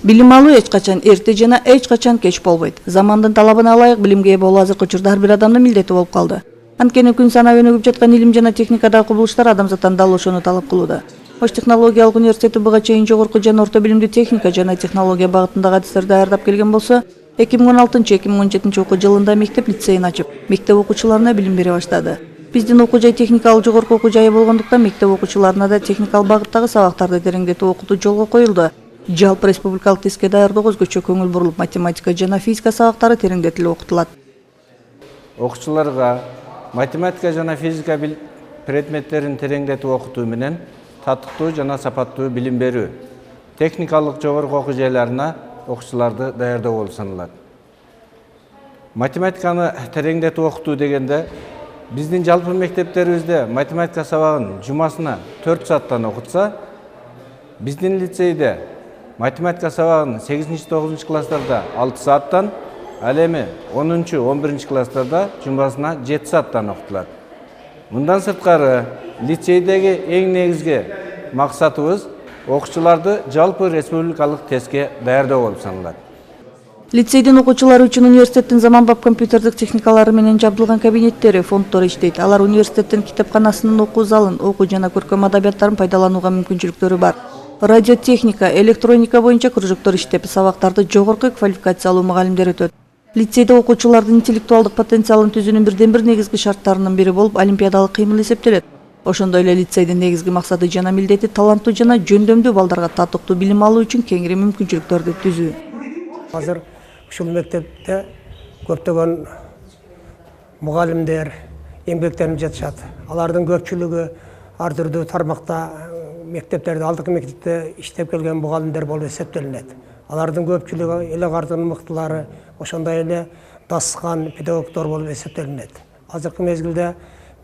Билим алуу эч качан эрте жана эч качан кеч болбойт. Замандын талабына ылайык билимге ээ болуу азыркы учурда ар бир адамдын милдети болуп калды. Анткени күн санап өнүгүп жаткан илим жана техникадагы кубулуштар адамзаттан дал ошону талап кылууда. Ош технологиялык университети буга чейин жогорку жана орто билимди техника жана технология багытындагы адистерди даярдап келген болсо, 2016-2017 окуу жылында мектеп лицейин ачып, мектеп окуучуларына билим бере баштады. Биздин окуу жай техникалык жогорку окуу жайы болгондуктан мектеп окуучуларына да техникалык багыттагы сабактарды тереңдетип окутуу жолго коюлду. Жалпы республикалык тестке даярдоого өзгөчө көңүл бурулуп, математика жана физика сабактары тереңдетилип окутулат. Окуучуларга математика жана физика предметтерин тереңдетип окутуу менен татыктуу жана сапаттуу билим берүү, техникалык жогорку окуу жайларына окуучуларды даярдоо болуп саналат. Математиканы тереңдетип окутуу дегенде биздин жалпы мектептерибизде математика сабагын жумасына 4 сааттан окутса, биздин лицейде математика сабагын 8-9 класстарда 6 сааттан, ал эми 10-11 класстарда жумасына 7 сааттан окутулат. Мындан сырткары лицейдеги эң негизги максатыбыз окуучуларды жалпы республикалык тестке даярдоо болуп саналат. Лицейдин окуучулары үчүн университеттин заманбап компьютердик техникалары менен жабдылган кабинеттери, фонддору иштейт. Алар университеттин китепканасынын окуу залын, окуу жана көркөм адабияттарын пайдаланууга мүмкүнчүлүктөрү бар. Радиотехника, электроника боюнча кружоктор иштеп, сабактарды жогорку квалификациялуу мугалимдер өтөт. Лицейде окуучулардын интеллектуалдык потенциалын түзүүнүн бирден-бир негизги шарттарынын бири болуп олимпиадалык кыймыл эсептелет. Ошондой эле лицейдин негизги максаты жана милдети таланттуу жана жөндөмдүү балдарга татыктуу билим алуу үчүн кеңири мүмкүнчүлүктөрдү түзүү. Азыр ушул мектепте көптөгөн мугалимдер эмгектенип жатышат. Алардын көпчүлүгү ар түрдүү тармакта мектептерде, алдыңкы мектепте иштеп келген мугалимдер болуп эсептелинет. Алардын көпчүлүгү эле кардын мыктылары, ошондой эле дасыскан педагогдор болуп эсептелинет. Азыркы мезгилде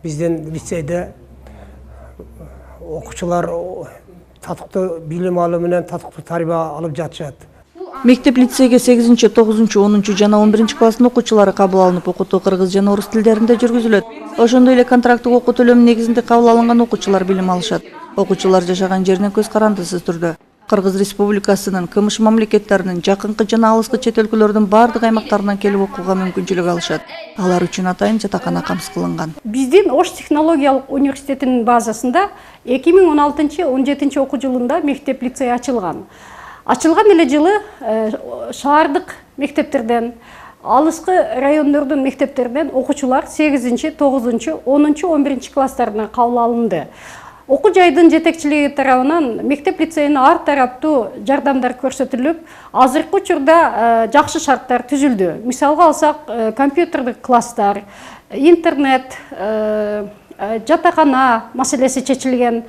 биздин лицейде окуучулар татыктуу билим алуу менен татыктуу тарбия алып жатышат. Мектеп лицейге 8, 9, 10 жана 11 класстын окуучулары кабыл алынып, окутуу кыргыз жана орус тилдеринде жүргүзүлөт. Ошондой эле контракттык окуу төлөмү негизинде кабыл алынган окуучулар билим алышат. Окуучулар жашаган жеринен көз карандысыз түрдө Кыргыз Республикасынын, КМШ мамлекеттеринин, жакынкы жана алыскы чет өлкөлөрдүн бардык аймактарынан келип окууга мүмкүнчүлүк алышат. Алар үчүн атайын жатакана камсыз кылынган. Биздин Ош технологиялык университетинин базасында 2016-17 окуу жылында мектеп лицей ачылган. Ачылган эле жылы шаардык мектептерден, алыскы райондордун мектептеринен окуучулар 8, 9, 10, 11 класстарына кабыл алынды. Окуу жайдын жетекчилиги тарабынан мектеп лицейине ар тараптуу жардамдар көрсөтүлүп, азыркы учурда жакшы шарттар түзүлдү. Мисалга алсак, компьютердик класстар, интернет, жатакана маселеси чечилген.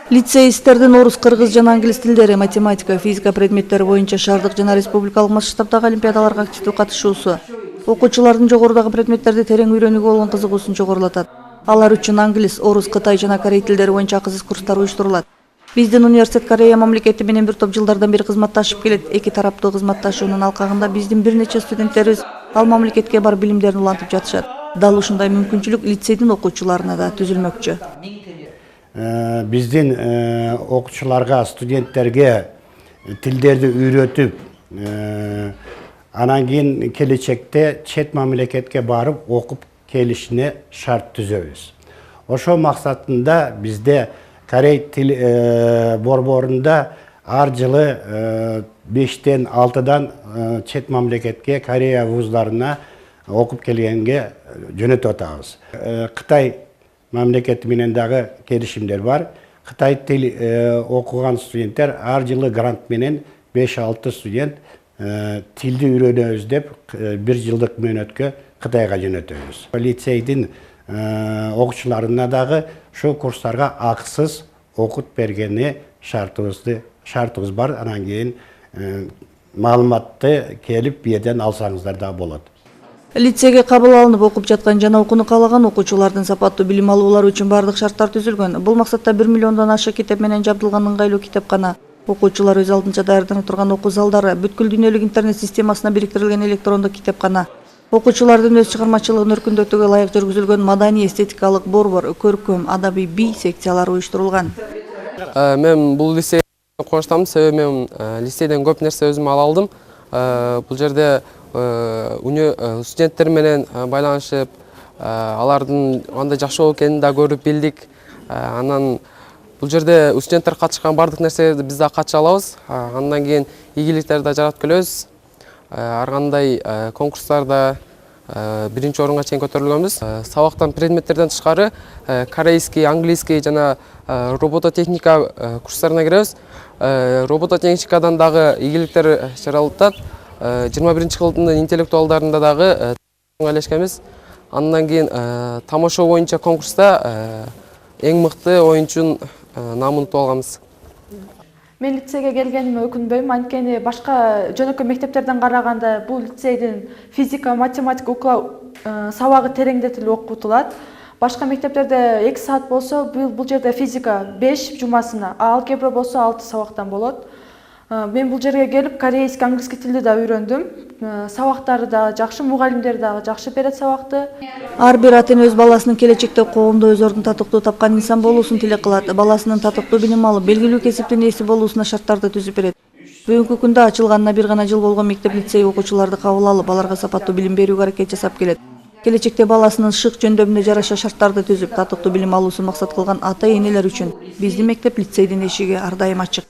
Лицеистердин орус, кыргыз жана англис тилдери, математика, физика предметтери боюнча шаардык жана республикалык масштабдагы олимпиадаларга активдүү катышуусу окуучулардын жогорудагы предметтерди терең үйрөнүүгө болгон кызыгуусун жогорулатат. Алар үчүн англис, орус, кытай жана корей тилдери боюнча кызык курстар уюштурулат. Биздин университет Корея мамлекети менен бир топ жылдардан бери кызматташып келет. Эки тараптуу кызматташуунун алкагында биздин бир нече студенттерибиз ал мамлекетке барып билимдерин улантып жатышат. Дал ушундай мүмкүнчүлүк лицейдин окуучуларына да түзүлмөкчү. Биздин окуучуларга, студенттерге тилдерди үйрөтүп, анан кийин келечекте чет мамлекетке барып окуп келишине шарт түзөбүз. Ошо максатында бизде корей тил борборунда ар жылы 5-тен 6-дан чет мамлекетке, Корея вуздарына окуп келгенге жөнөтүп атабыз. Кытай мамлекети менен дагы келишимдер бар. Кытай тил окуган студенттер ар жылы грант менен 5-6 студент тилди үйрөнөбүз деп 1 жылдык мөөнөткө Кытайга жөнөтөбүз. Лицейдин окуучуларына дагы ошол курстарга акысыз окут бергени шартыбыз бар. Анан кийин маалыматты келип бирден алсаңыздар да болот. Лицейге кабыл алынып окуп жаткан жана окууну каалаган окуучулардын сапаттуу билим алуулары үчүн бардык шарттар түзүлгөн. Бул максатта 1 миллиондон ашык китеп менен жабдылган ыңгайлуу китепкана, окуучулар өз алдынча даярданып турган окуу залдары, бүткүл дүйнөлүк интернет системасына бириктирилген электрондук китепкана, окуучулардын өз чыгармачылыгын өркүндөтүүгө ылайык жүргүзүлгөн маданий эстетикалык борбор, көркөм, адабий бий секциялары уюштурулган. Мен бул лицей Кубанычтамын, себеби мен лицейден көп нерсе өзүм ала алдым. Бул жерде студенттер менен байланышып, алардын кандай жакшы болуп экенин да көрүп билдик. Анан бул жерде студенттер катышкан бардык нерселерди биз да катыша алабыз. Андан кийин ийгиликтерди да жаратып келебиз. Ар кандай конкурстарда биринчи орунга чейин көтөрүлгөнбүз. Сабактан предметтерден тышкары корейский, английский жана робототехника курстарына киребиз. Робототехникадан дагы ийгиликтер жаралып атат. 21-жылдын интеллектуалдарында дагы ээлешкенбиз. Андан кийин тамошо боюнча конкурста эң мыкты оюнчунун намын утуп алганбыз. Мен лицейге келгениме өкүнбөйм, анткени башка жөнөкөй мектептерден караганда бул лицейдин физика, математика сабагы тереңдетилип окутулат. Башка мектептерде 2 саат болсо, бул жерде физика 5 жумасына, алгебра болсо 6 сабактан болот. Мен бул жерге келип корейский, английский тилди да үйрөндүм. Сабактары да жакшы, мугалимдер дагы жакшы берет сабакты. Ар бир ата эне өз баласынын келечекте коомдо өз ордун татыктуу тапкан инсан болуусун тилек кылат. Баласынын татыктуу билим алып, белгилүү кесиптин ээси болуусуна шарттарды түзүп берет. Бүгүнкү күндө ачылганына бир гана жыл болгон мектеп-лицей окуучуларды кабыл алып, аларга сапаттуу билим берүүгө аракет жасап келет. Келечекте баласынын шык жөндөмүнө жараша шарттарды түзүп, татыктуу билим алуусун максат кылган ата энелер үчүн биздин мектеп-лицейдин эшиги ар дайым ачык.